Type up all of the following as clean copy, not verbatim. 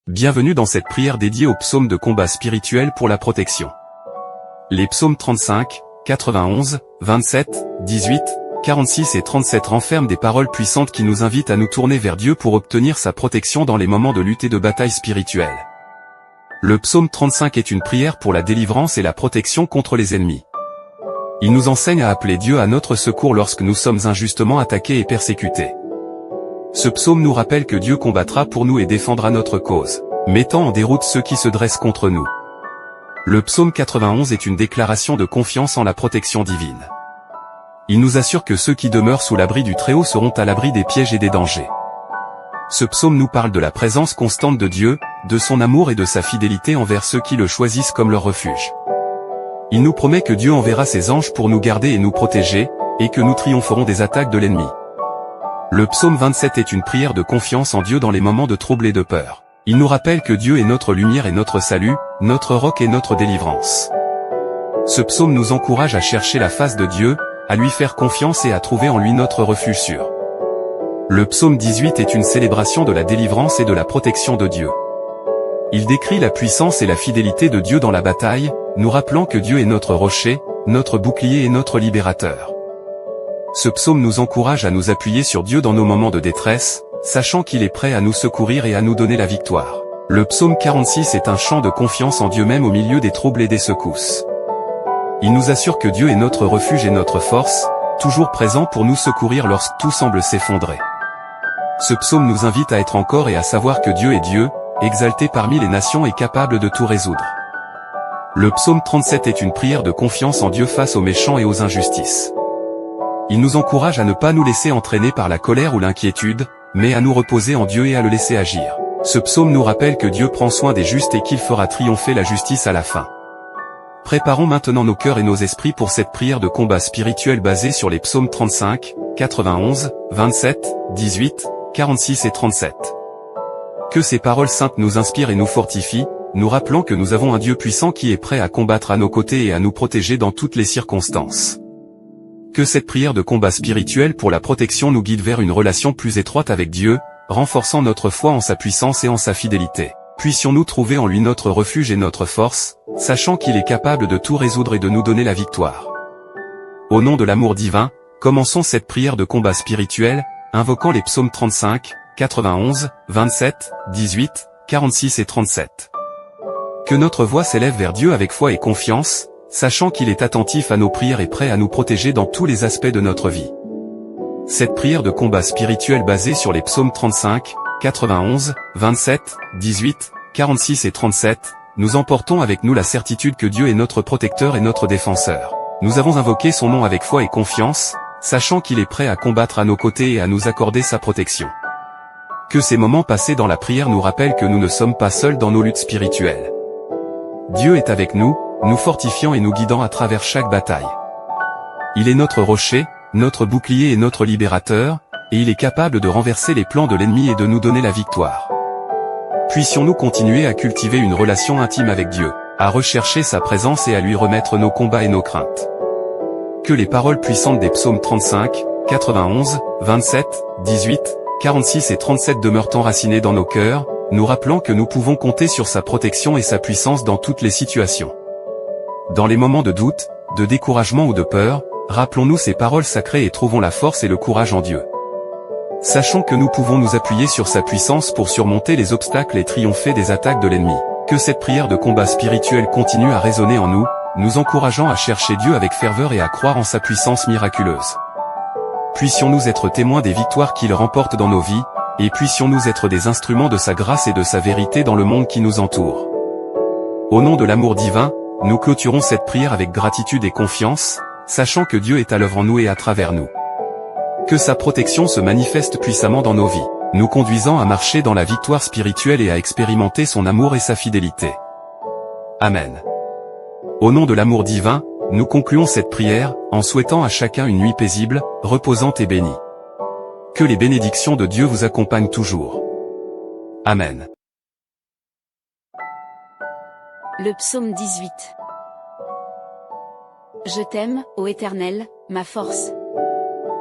Bienvenue dans cette prière dédiée aux psaumes de combat spirituel pour la protection. Les psaumes 35, 91, 27, 18, 46 et 37 renferment des paroles puissantes qui nous invitent à nous tourner vers Dieu pour obtenir sa protection dans les moments de lutte et de bataille spirituelle. Le psaume 35 est une prière pour la délivrance et la protection contre les ennemis. Il nous enseigne à appeler Dieu à notre secours lorsque nous sommes injustement attaqués et persécutés. Ce psaume nous rappelle que Dieu combattra pour nous et défendra notre cause, mettant en déroute ceux qui se dressent contre nous. Le psaume 91 est une déclaration de confiance en la protection divine. Il nous assure que ceux qui demeurent sous l'abri du Très-Haut seront à l'abri des pièges et des dangers. Ce psaume nous parle de la présence constante de Dieu, de son amour et de sa fidélité envers ceux qui le choisissent comme leur refuge. Il nous promet que Dieu enverra ses anges pour nous garder et nous protéger, et que nous triompherons des attaques de l'ennemi. Le psaume 27 est une prière de confiance en Dieu dans les moments de trouble et de peur. Il nous rappelle que Dieu est notre lumière et notre salut, notre roc et notre délivrance. Ce psaume nous encourage à chercher la face de Dieu, à lui faire confiance et à trouver en lui notre refuge sûr. Le psaume 18 est une célébration de la délivrance et de la protection de Dieu. Il décrit la puissance et la fidélité de Dieu dans la bataille, nous rappelant que Dieu est notre rocher, notre bouclier et notre libérateur. Ce psaume nous encourage à nous appuyer sur Dieu dans nos moments de détresse, sachant qu'il est prêt à nous secourir et à nous donner la victoire. Le psaume 46 est un chant de confiance en Dieu même au milieu des troubles et des secousses. Il nous assure que Dieu est notre refuge et notre force, toujours présent pour nous secourir lorsque tout semble s'effondrer. Ce psaume nous invite à être encore et à savoir que Dieu est Dieu, exalté parmi les nations et capable de tout résoudre. Le psaume 37 est une prière de confiance en Dieu face aux méchants et aux injustices. Il nous encourage à ne pas nous laisser entraîner par la colère ou l'inquiétude, mais à nous reposer en Dieu et à le laisser agir. Ce psaume nous rappelle que Dieu prend soin des justes et qu'il fera triompher la justice à la fin. Préparons maintenant nos cœurs et nos esprits pour cette prière de combat spirituel basée sur les psaumes 35, 91, 27, 18, 46 et 37. Que ces paroles saintes nous inspirent et nous fortifient, nous rappelant que nous avons un Dieu puissant qui est prêt à combattre à nos côtés et à nous protéger dans toutes les circonstances. Que cette prière de combat spirituel pour la protection nous guide vers une relation plus étroite avec Dieu, renforçant notre foi en sa puissance et en sa fidélité. Puissions-nous trouver en lui notre refuge et notre force, sachant qu'il est capable de tout résoudre et de nous donner la victoire. Au nom de l'amour divin, commençons cette prière de combat spirituel, invoquant les psaumes 35, 91, 27, 18, 46 et 37. Que notre voix s'élève vers Dieu avec foi et confiance, sachant qu'il est attentif à nos prières et prêt à nous protéger dans tous les aspects de notre vie. Cette prière de combat spirituel basée sur les psaumes 35, 91, 27, 18, 46 et 37, nous emportons avec nous la certitude que Dieu est notre protecteur et notre défenseur. Nous avons invoqué son nom avec foi et confiance, sachant qu'il est prêt à combattre à nos côtés et à nous accorder sa protection. Que ces moments passés dans la prière nous rappellent que nous ne sommes pas seuls dans nos luttes spirituelles. Dieu est avec nous, nous fortifiant et nous guidant à travers chaque bataille. Il est notre rocher, notre bouclier et notre libérateur, et il est capable de renverser les plans de l'ennemi et de nous donner la victoire. Puissions-nous continuer à cultiver une relation intime avec Dieu, à rechercher sa présence et à lui remettre nos combats et nos craintes. Que les paroles puissantes des psaumes 35, 91, 27, 18, 46 et 37 demeurent enracinées dans nos cœurs, nous rappelant que nous pouvons compter sur sa protection et sa puissance dans toutes les situations. Dans les moments de doute, de découragement ou de peur, rappelons-nous ces paroles sacrées et trouvons la force et le courage en Dieu. Sachons que nous pouvons nous appuyer sur sa puissance pour surmonter les obstacles et triompher des attaques de l'ennemi. Que cette prière de combat spirituel continue à résonner en nous, nous encourageant à chercher Dieu avec ferveur et à croire en sa puissance miraculeuse. Puissions-nous être témoins des victoires qu'il remporte dans nos vies, et puissions-nous être des instruments de sa grâce et de sa vérité dans le monde qui nous entoure. Au nom de l'amour divin, nous clôturons cette prière avec gratitude et confiance, sachant que Dieu est à l'œuvre en nous et à travers nous. Que sa protection se manifeste puissamment dans nos vies, nous conduisant à marcher dans la victoire spirituelle et à expérimenter son amour et sa fidélité. Amen. Au nom de l'amour divin, nous concluons cette prière, en souhaitant à chacun une nuit paisible, reposante et bénie. Que les bénédictions de Dieu vous accompagnent toujours. Amen. Le psaume 18. Je t'aime, ô Éternel, ma force.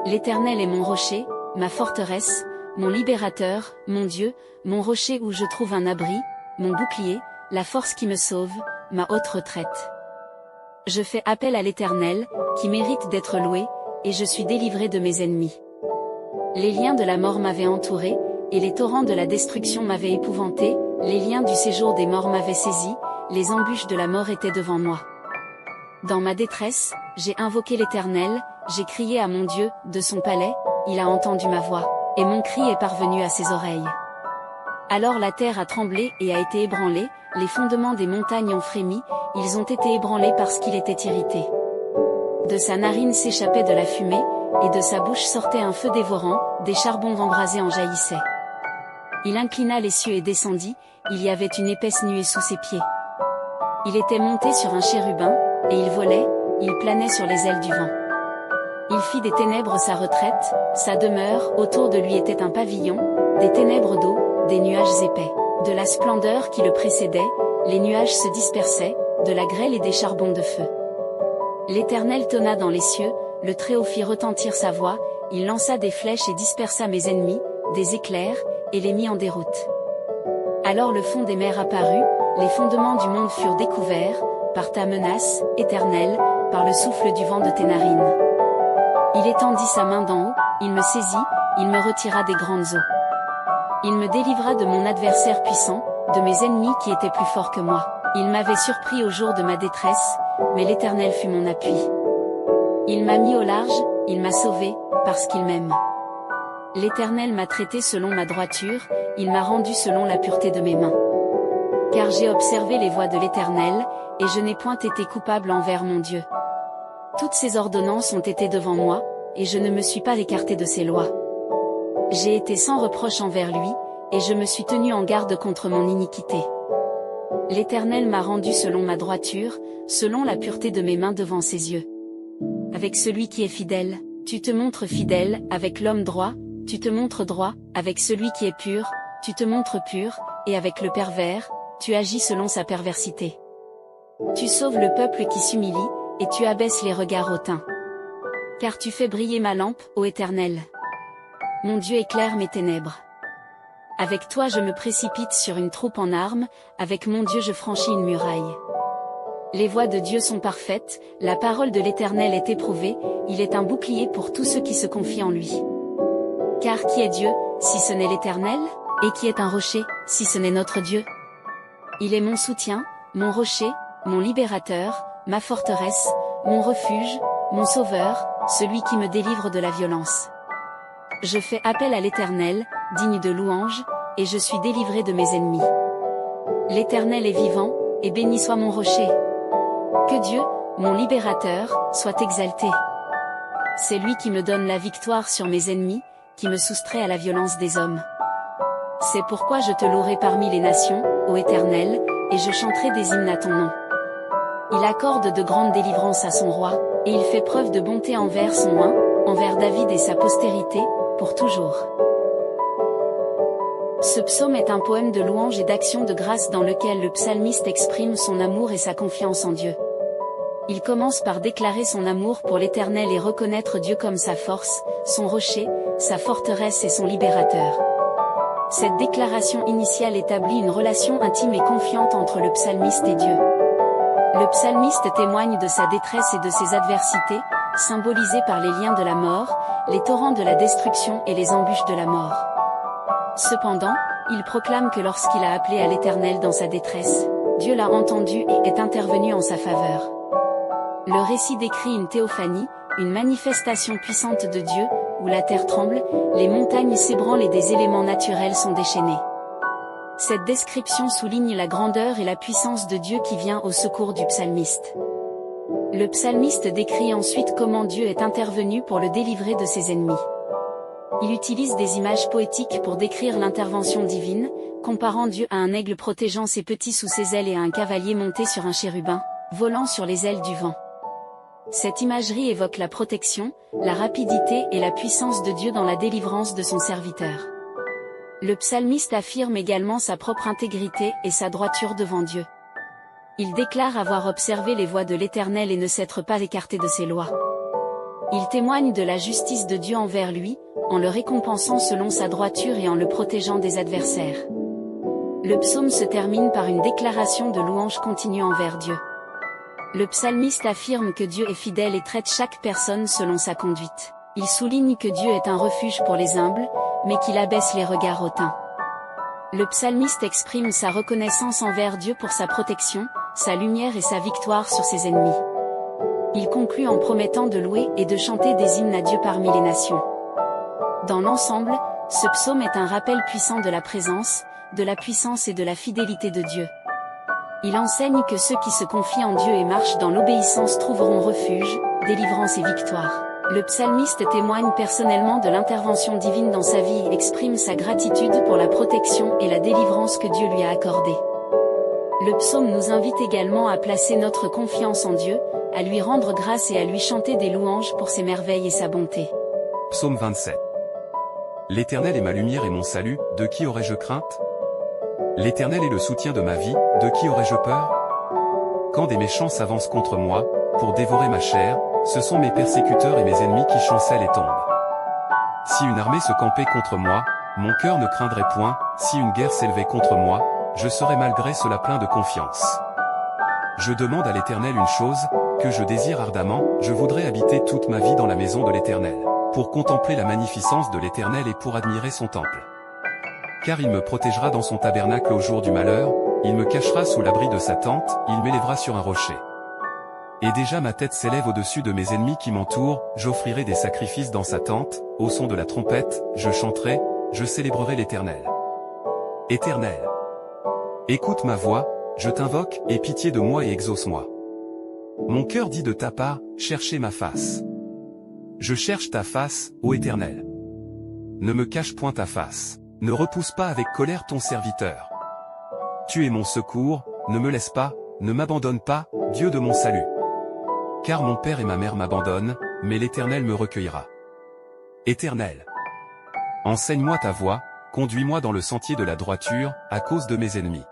L'Éternel est mon rocher, ma forteresse, mon libérateur, mon Dieu, mon rocher où je trouve un abri, mon bouclier, la force qui me sauve, ma haute retraite. Je fais appel à l'Éternel, qui mérite d'être loué, et je suis délivré de mes ennemis. Les liens de la mort m'avaient entouré, et les torrents de la destruction m'avaient épouvanté, les liens du séjour des morts m'avaient saisi, les embûches de la mort étaient devant moi. Dans ma détresse, j'ai invoqué l'Éternel, j'ai crié à mon Dieu, de son palais, il a entendu ma voix, et mon cri est parvenu à ses oreilles. Alors la terre a tremblé et a été ébranlée, les fondements des montagnes ont frémi, ils ont été ébranlés parce qu'il était irrité. De sa narine s'échappait de la fumée, et de sa bouche sortait un feu dévorant, des charbons embrasés en jaillissaient. Il inclina les cieux et descendit, il y avait une épaisse nuée sous ses pieds. Il était monté sur un chérubin, et il volait, il planait sur les ailes du vent. Il fit des ténèbres sa retraite, sa demeure, autour de lui était un pavillon, des ténèbres d'eau, des nuages épais. De la splendeur qui le précédait, les nuages se dispersaient, de la grêle et des charbons de feu. L'Éternel tonna dans les cieux, le Très-Haut fit retentir sa voix, il lança des flèches et dispersa mes ennemis, des éclairs, et les mit en déroute. Alors le fond des mers apparut, les fondements du monde furent découverts, par ta menace, Éternel, par le souffle du vent de tes narines. Il étendit sa main d'en haut, il me saisit, il me retira des grandes eaux. Il me délivra de mon adversaire puissant, de mes ennemis qui étaient plus forts que moi. Il m'avait surpris au jour de ma détresse, mais l'Éternel fut mon appui. Il m'a mis au large, il m'a sauvé, parce qu'il m'aime. L'Éternel m'a traité selon ma droiture, il m'a rendu selon la pureté de mes mains. Car j'ai observé les voies de l'Éternel, et je n'ai point été coupable envers mon Dieu. Toutes ses ordonnances ont été devant moi, et je ne me suis pas écarté de ses lois. J'ai été sans reproche envers lui, et je me suis tenu en garde contre mon iniquité. L'Éternel m'a rendu selon ma droiture, selon la pureté de mes mains devant ses yeux. Avec celui qui est fidèle, tu te montres fidèle, avec l'homme droit, tu te montres droit, avec celui qui est pur, tu te montres pur, et avec le pervers, tu agis selon sa perversité. Tu sauves le peuple qui s'humilie, et tu abaisses les regards hautains. Car tu fais briller ma lampe, ô Éternel. Mon Dieu éclaire mes ténèbres. Avec toi je me précipite sur une troupe en armes, avec mon Dieu je franchis une muraille. Les voies de Dieu sont parfaites, la parole de l'Éternel est éprouvée, il est un bouclier pour tous ceux qui se confient en lui. Car qui est Dieu, si ce n'est l'Éternel, et qui est un rocher, si ce n'est notre Dieu? Il est mon soutien, mon rocher, mon libérateur, ma forteresse, mon refuge, mon sauveur, celui qui me délivre de la violence. Je fais appel à l'Éternel, digne de louange, et je suis délivré de mes ennemis. L'Éternel est vivant, et béni soit mon rocher. Que Dieu, mon libérateur, soit exalté. C'est lui qui me donne la victoire sur mes ennemis, qui me soustrait à la violence des hommes. C'est pourquoi je te louerai parmi les nations, ô Éternel, et je chanterai des hymnes à ton nom. Il accorde de grandes délivrances à son roi, et il fait preuve de bonté envers son oint, envers David et sa postérité, pour toujours. Ce psaume est un poème de louange et d'action de grâce dans lequel le psalmiste exprime son amour et sa confiance en Dieu. Il commence par déclarer son amour pour l'Éternel et reconnaître Dieu comme sa force, son rocher, sa forteresse et son libérateur. Cette déclaration initiale établit une relation intime et confiante entre le psalmiste et Dieu. Le psalmiste témoigne de sa détresse et de ses adversités, symbolisées par les liens de la mort, les torrents de la destruction et les embûches de la mort. Cependant, il proclame que lorsqu'il a appelé à l'Éternel dans sa détresse, Dieu l'a entendu et est intervenu en sa faveur. Le récit décrit une théophanie, une manifestation puissante de Dieu, où la terre tremble, les montagnes s'ébranlent et des éléments naturels sont déchaînés. Cette description souligne la grandeur et la puissance de Dieu qui vient au secours du psalmiste. Le psalmiste décrit ensuite comment Dieu est intervenu pour le délivrer de ses ennemis. Il utilise des images poétiques pour décrire l'intervention divine, comparant Dieu à un aigle protégeant ses petits sous ses ailes et à un cavalier monté sur un chérubin, volant sur les ailes du vent. Cette imagerie évoque la protection, la rapidité et la puissance de Dieu dans la délivrance de son serviteur. Le psalmiste affirme également sa propre intégrité et sa droiture devant Dieu. Il déclare avoir observé les voies de l'Éternel et ne s'être pas écarté de ses lois. Il témoigne de la justice de Dieu envers lui, en le récompensant selon sa droiture et en le protégeant des adversaires. Le psaume se termine par une déclaration de louange continue envers Dieu. Le psalmiste affirme que Dieu est fidèle et traite chaque personne selon sa conduite. Il souligne que Dieu est un refuge pour les humbles, mais qu'il abaisse les regards hautains. Le psalmiste exprime sa reconnaissance envers Dieu pour sa protection, sa lumière et sa victoire sur ses ennemis. Il conclut en promettant de louer et de chanter des hymnes à Dieu parmi les nations. Dans l'ensemble, ce psaume est un rappel puissant de la présence, de la puissance et de la fidélité de Dieu. Il enseigne que ceux qui se confient en Dieu et marchent dans l'obéissance trouveront refuge, délivrance et victoire. Le psalmiste témoigne personnellement de l'intervention divine dans sa vie et exprime sa gratitude pour la protection et la délivrance que Dieu lui a accordée. Le psaume nous invite également à placer notre confiance en Dieu, à lui rendre grâce et à lui chanter des louanges pour ses merveilles et sa bonté. Psaume 27. L'Éternel est ma lumière et mon salut, de qui aurais-je crainte? L'Éternel est le soutien de ma vie, de qui aurais-je peur? Quand des méchants s'avancent contre moi, pour dévorer ma chair, ce sont mes persécuteurs et mes ennemis qui chancellent et tombent. Si une armée se campait contre moi, mon cœur ne craindrait point, si une guerre s'élevait contre moi, je serais malgré cela plein de confiance. Je demande à l'Éternel une chose, que je désire ardemment, je voudrais habiter toute ma vie dans la maison de l'Éternel, pour contempler la magnificence de l'Éternel et pour admirer son temple. Car il me protégera dans son tabernacle au jour du malheur, il me cachera sous l'abri de sa tente, il m'élèvera sur un rocher. Et déjà ma tête s'élève au-dessus de mes ennemis qui m'entourent, j'offrirai des sacrifices dans sa tente, au son de la trompette, je chanterai, je célébrerai l'Éternel. Éternel, écoute ma voix, je t'invoque, aie pitié de moi et exauce-moi. Mon cœur dit de ta part, cherchez ma face. Je cherche ta face, ô Éternel. Ne me cache point ta face. Ne repousse pas avec colère ton serviteur. Tu es mon secours, ne me laisse pas, ne m'abandonne pas, Dieu de mon salut. Car mon père et ma mère m'abandonnent, mais l'Éternel me recueillera. Éternel, enseigne-moi ta voie, conduis-moi dans le sentier de la droiture, à cause de mes ennemis.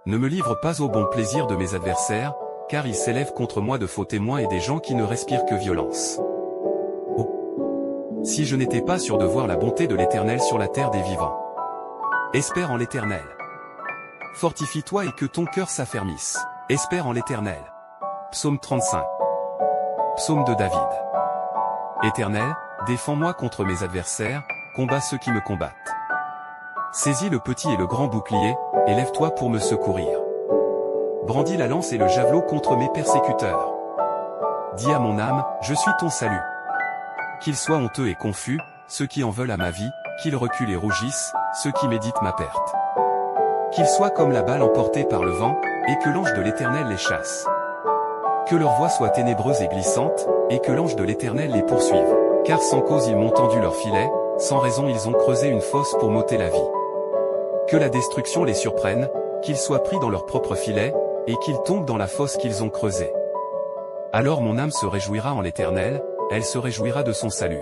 Ne me livre pas au bon plaisir de mes adversaires, car ils s'élèvent contre moi de faux témoins et des gens qui ne respirent que violence. Si je n'étais pas sûr de voir la bonté de l'Éternel sur la terre des vivants. Espère en l'Éternel. Fortifie-toi et que ton cœur s'affermisse. Espère en l'Éternel. Psaume 35. Psaume de David. Éternel, défends-moi contre mes adversaires, combats ceux qui me combattent. Saisis le petit et le grand bouclier, et lève-toi pour me secourir. Brandis la lance et le javelot contre mes persécuteurs. Dis à mon âme, je suis ton salut. Qu'ils soient honteux et confus, ceux qui en veulent à ma vie, qu'ils reculent et rougissent, ceux qui méditent ma perte. Qu'ils soient comme la balle emportée par le vent, et que l'ange de l'Éternel les chasse. Que leur voie soit ténébreuse et glissante, et que l'ange de l'Éternel les poursuive. Car sans cause ils m'ont tendu leur filet, sans raison ils ont creusé une fosse pour m'ôter la vie. Que la destruction les surprenne, qu'ils soient pris dans leur propre filet, et qu'ils tombent dans la fosse qu'ils ont creusée. Alors mon âme se réjouira en l'Éternel, elle se réjouira de son salut.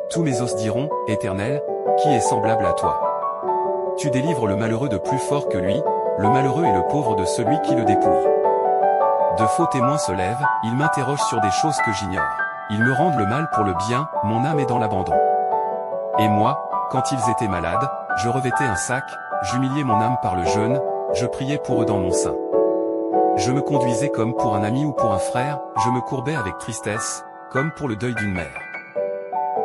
Tous mes os diront, Éternel, qui est semblable à toi? Tu délivres le malheureux de plus fort que lui, le malheureux et le pauvre de celui qui le dépouille. De faux témoins se lèvent, ils m'interrogent sur des choses que j'ignore. Ils me rendent le mal pour le bien, mon âme est dans l'abandon. Et moi, quand ils étaient malades, je revêtais un sac, j'humiliais mon âme par le jeûne, je priais pour eux dans mon sein. Je me conduisais comme pour un ami ou pour un frère, je me courbais avec tristesse, comme pour le deuil d'une mère.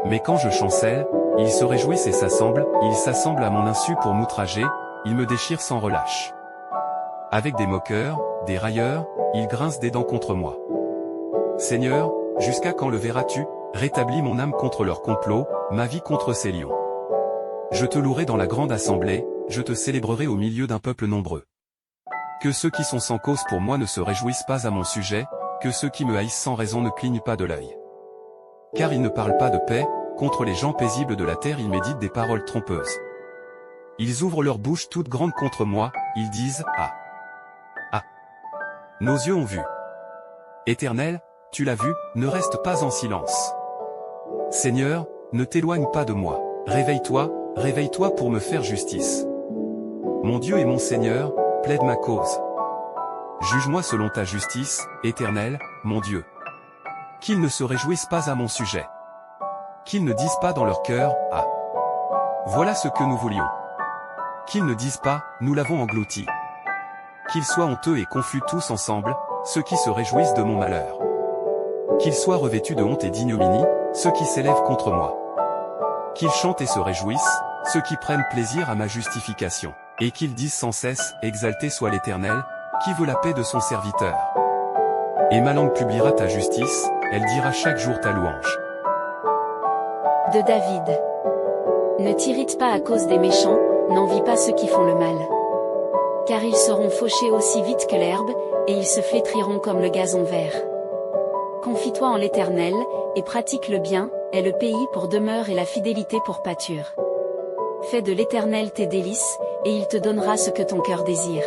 Mais quand je chancelle, ils se réjouissent et s'assemblent, ils s'assemblent à mon insu pour m'outrager, ils me déchirent sans relâche. Avec des moqueurs, des railleurs, ils grincent des dents contre moi. Seigneur, jusqu'à quand le verras-tu? Rétablis mon âme contre leur complot, ma vie contre ces lions. Je te louerai dans la grande assemblée, je te célébrerai au milieu d'un peuple nombreux. Que ceux qui sont sans cause pour moi ne se réjouissent pas à mon sujet, que ceux qui me haïssent sans raison ne clignent pas de l'œil. Car ils ne parlent pas de paix, contre les gens paisibles de la terre ils méditent des paroles trompeuses. Ils ouvrent leur bouche toute grande contre moi, ils disent, ah! Ah! Nos yeux ont vu. Éternel, tu l'as vu, ne reste pas en silence. Seigneur, ne t'éloigne pas de moi. Réveille-toi, réveille-toi pour me faire justice. Mon Dieu et mon Seigneur, plaide ma cause. Juge-moi selon ta justice, Éternel, mon Dieu. Qu'ils ne se réjouissent pas à mon sujet. Qu'ils ne disent pas dans leur cœur, ah! Voilà ce que nous voulions. Qu'ils ne disent pas, nous l'avons englouti. Qu'ils soient honteux et confus tous ensemble, ceux qui se réjouissent de mon malheur. Qu'ils soient revêtus de honte et d'ignominie, ceux qui s'élèvent contre moi. Qu'ils chantent et se réjouissent, ceux qui prennent plaisir à ma justification. Et qu'ils disent sans cesse, exalté soit l'Éternel, qui veut la paix de son serviteur. Et ma langue publiera ta justice, elle dira chaque jour ta louange. De David. Ne t'irrite pas à cause des méchants, n'envie pas ceux qui font le mal. Car ils seront fauchés aussi vite que l'herbe, et ils se flétriront comme le gazon vert. Confie-toi en l'Éternel, et pratique le bien, aie le pays pour demeure et la fidélité pour pâture. Fais de l'Éternel tes délices, et il te donnera ce que ton cœur désire.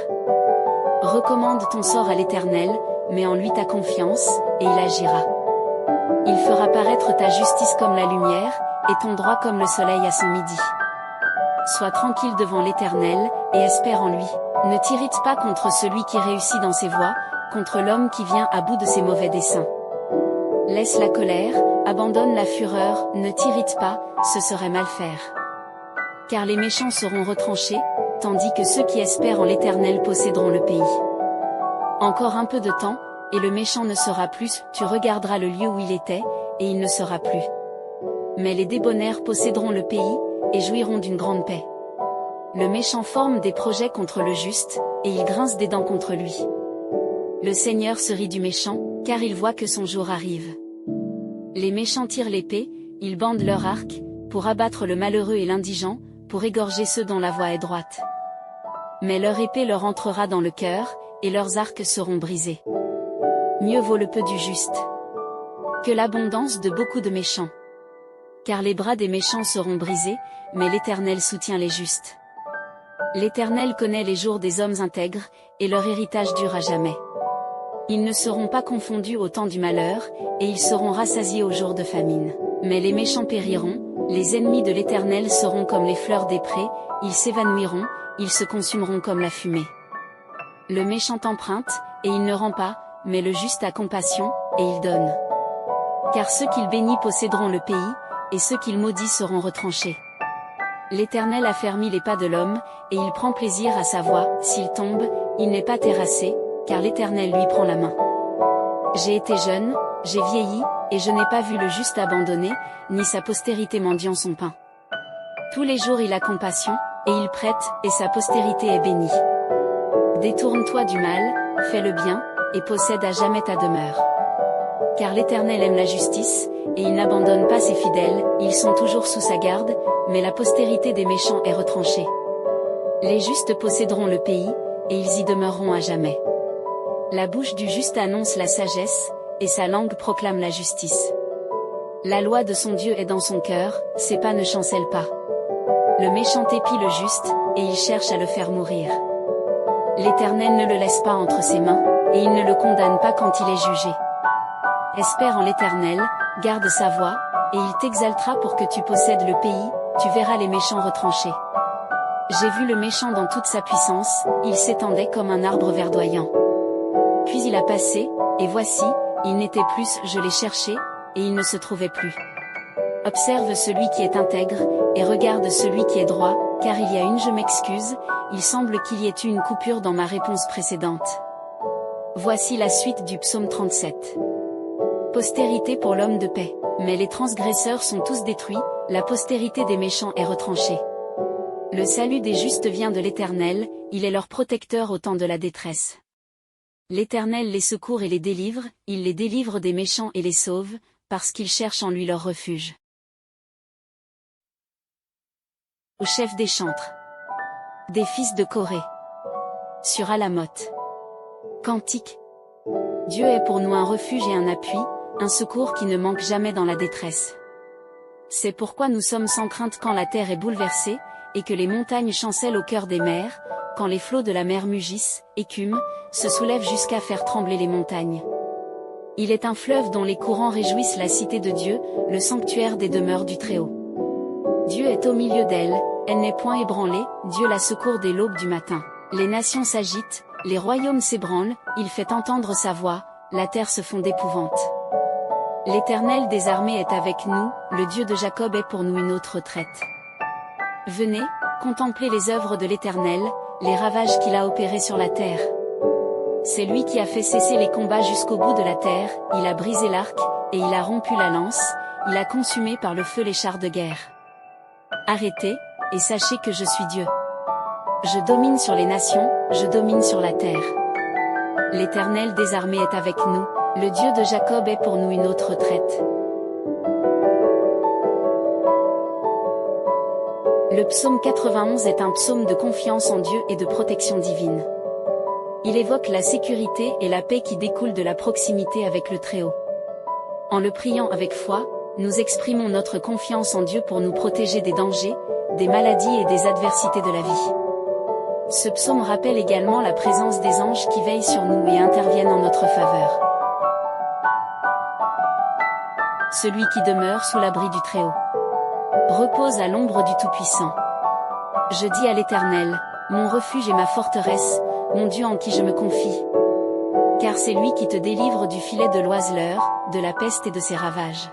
Recommande ton sort à l'Éternel, mets en lui ta confiance, et il agira. Il fera paraître ta justice comme la lumière, et ton droit comme le soleil à son midi. Sois tranquille devant l'Éternel, et espère en lui. Ne t'irrite pas contre celui qui réussit dans ses voies, contre l'homme qui vient à bout de ses mauvais desseins. Laisse la colère, abandonne la fureur, ne t'irrite pas, ce serait mal faire. Car les méchants seront retranchés, tandis que ceux qui espèrent en l'Éternel posséderont le pays. Encore un peu de temps, et le méchant ne sera plus, tu regarderas le lieu où il était, et il ne sera plus. Mais les débonnaires posséderont le pays, et jouiront d'une grande paix. Le méchant forme des projets contre le juste, et il grince des dents contre lui. Le Seigneur se rit du méchant, car il voit que son jour arrive. Les méchants tirent l'épée, ils bandent leur arc, pour abattre le malheureux et l'indigent, pour égorger ceux dont la voie est droite. Mais leur épée leur entrera dans le cœur, et leurs arcs seront brisés. Mieux vaut le peu du juste que l'abondance de beaucoup de méchants. Car les bras des méchants seront brisés, mais l'Éternel soutient les justes. L'Éternel connaît les jours des hommes intègres, et leur héritage dure à jamais. Ils ne seront pas confondus au temps du malheur, et ils seront rassasiés au jour de famine. Mais les méchants périront, les ennemis de l'Éternel seront comme les fleurs des prés, ils s'évanouiront, ils se consumeront comme la fumée. Le méchant emprunte, et il ne rend pas, mais le juste a compassion, et il donne. Car ceux qu'il bénit posséderont le pays, et ceux qu'il maudit seront retranchés. L'Éternel affermit les pas de l'homme, et il prend plaisir à sa voie, s'il tombe, il n'est pas terrassé, car l'Éternel lui prend la main. J'ai été jeune, j'ai vieilli, et je n'ai pas vu le juste abandonné, ni sa postérité mendiant son pain. Tous les jours il a compassion, et il prête, et sa postérité est bénie. Détourne-toi du mal, fais le bien, et possède à jamais ta demeure. Car l'Éternel aime la justice, et il n'abandonne pas ses fidèles, ils sont toujours sous sa garde, mais la postérité des méchants est retranchée. Les justes posséderont le pays, et ils y demeureront à jamais. La bouche du juste annonce la sagesse, et sa langue proclame la justice. La loi de son Dieu est dans son cœur, ses pas ne chancellent pas. Le méchant épie le juste, et il cherche à le faire mourir. L'Éternel ne le laisse pas entre ses mains, et il ne le condamne pas quand il est jugé. Espère en l'Éternel, garde sa voie, et il t'exaltera pour que tu possèdes le pays, tu verras les méchants retranchés. J'ai vu le méchant dans toute sa puissance, il s'étendait comme un arbre verdoyant. Puis il a passé, et voici, il n'était plus, je l'ai cherché, et il ne se trouvait plus. Observe celui qui est intègre, et regarde celui qui est droit, car il y a une je m'excuse, il semble qu'il y ait eu une coupure dans ma réponse précédente. Voici la suite du psaume 37. Postérité pour l'homme de paix. Mais les transgresseurs sont tous détruits, la postérité des méchants est retranchée. Le salut des justes vient de l'Éternel, il est leur protecteur au temps de la détresse. L'Éternel les secourt et les délivre, il les délivre des méchants et les sauve, parce qu'ils cherchent en lui leur refuge. Au chef des chantres. Des fils de Corée. Sur Alamoth. Cantique. Dieu est pour nous un refuge et un appui, un secours qui ne manque jamais dans la détresse. C'est pourquoi nous sommes sans crainte quand la terre est bouleversée, et que les montagnes chancellent au cœur des mers, quand les flots de la mer mugissent, écument, se soulèvent jusqu'à faire trembler les montagnes. Il est un fleuve dont les courants réjouissent la cité de Dieu, le sanctuaire des demeures du Très-Haut. Dieu est au milieu d'elle, elle n'est point ébranlée, Dieu la secourt dès l'aube du matin. Les nations s'agitent, les royaumes s'ébranlent, il fait entendre sa voix, la terre se fond d'épouvante. L'Éternel des armées est avec nous, le Dieu de Jacob est pour nous une haute retraite. Venez, Contemplez les œuvres de l'Éternel, les ravages qu'il a opérés sur la terre. C'est lui qui a fait cesser les combats jusqu'au bout de la terre, il a brisé l'arc, et il a rompu la lance, il a consumé par le feu les chars de guerre. Arrêtez, et sachez que je suis Dieu. Je domine sur les nations, je domine sur la terre. L'Éternel des armées est avec nous, le Dieu de Jacob est pour nous une haute retraite. Le psaume 91 est un psaume de confiance en Dieu et de protection divine. Il évoque la sécurité et la paix qui découlent de la proximité avec le Très-Haut. En le priant avec foi, nous exprimons notre confiance en Dieu pour nous protéger des dangers, des maladies et des adversités de la vie. Ce psaume rappelle également la présence des anges qui veillent sur nous et interviennent en notre faveur. Celui qui demeure sous l'abri du Très-Haut repose à l'ombre du Tout-Puissant. Je dis à l'Éternel, mon refuge et ma forteresse, mon Dieu en qui je me confie. Car c'est lui qui te délivre du filet de l'oiseleur, de la peste et de ses ravages.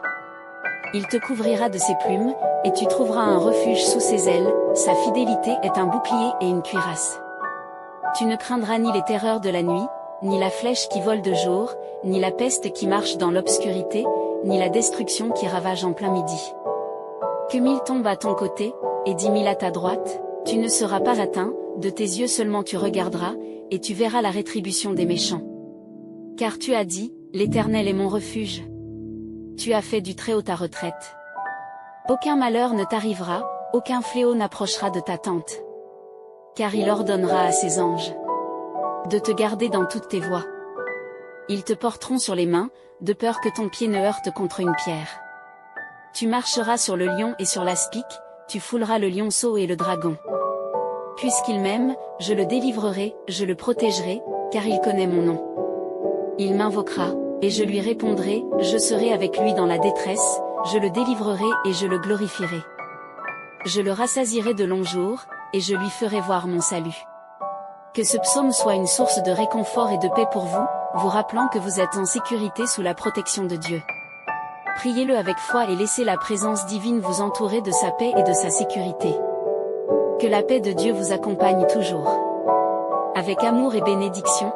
Il te couvrira de ses plumes, et tu trouveras un refuge sous ses ailes, sa fidélité est un bouclier et une cuirasse. Tu ne craindras ni les terreurs de la nuit, ni la flèche qui vole de jour, ni la peste qui marche dans l'obscurité, ni la destruction qui ravage en plein midi. Que 1000 tombent à ton côté, et 10 000 à ta droite, tu ne seras pas atteint, de tes yeux seulement tu regarderas, et tu verras la rétribution des méchants. Car tu as dit, l'Éternel est mon refuge. Tu as fait du Très-Haut ta retraite. Aucun malheur ne t'arrivera, aucun fléau n'approchera de ta tente. Car il ordonnera à ses anges de te garder dans toutes tes voies. Ils te porteront sur les mains, de peur que ton pied ne heurte contre une pierre. Tu marcheras sur le lion et sur l'aspic, tu fouleras le lionceau et le dragon. Puisqu'il m'aime, je le délivrerai, je le protégerai, car il connaît mon nom. Il m'invoquera, et je lui répondrai, je serai avec lui dans la détresse, je le délivrerai et je le glorifierai. Je le rassasierai de longs jours, et je lui ferai voir mon salut. Que ce psaume soit une source de réconfort et de paix pour vous, vous rappelant que vous êtes en sécurité sous la protection de Dieu. Priez-le avec foi et laissez la présence divine vous entourer de sa paix et de sa sécurité. Que la paix de Dieu vous accompagne toujours. Avec amour et bénédiction.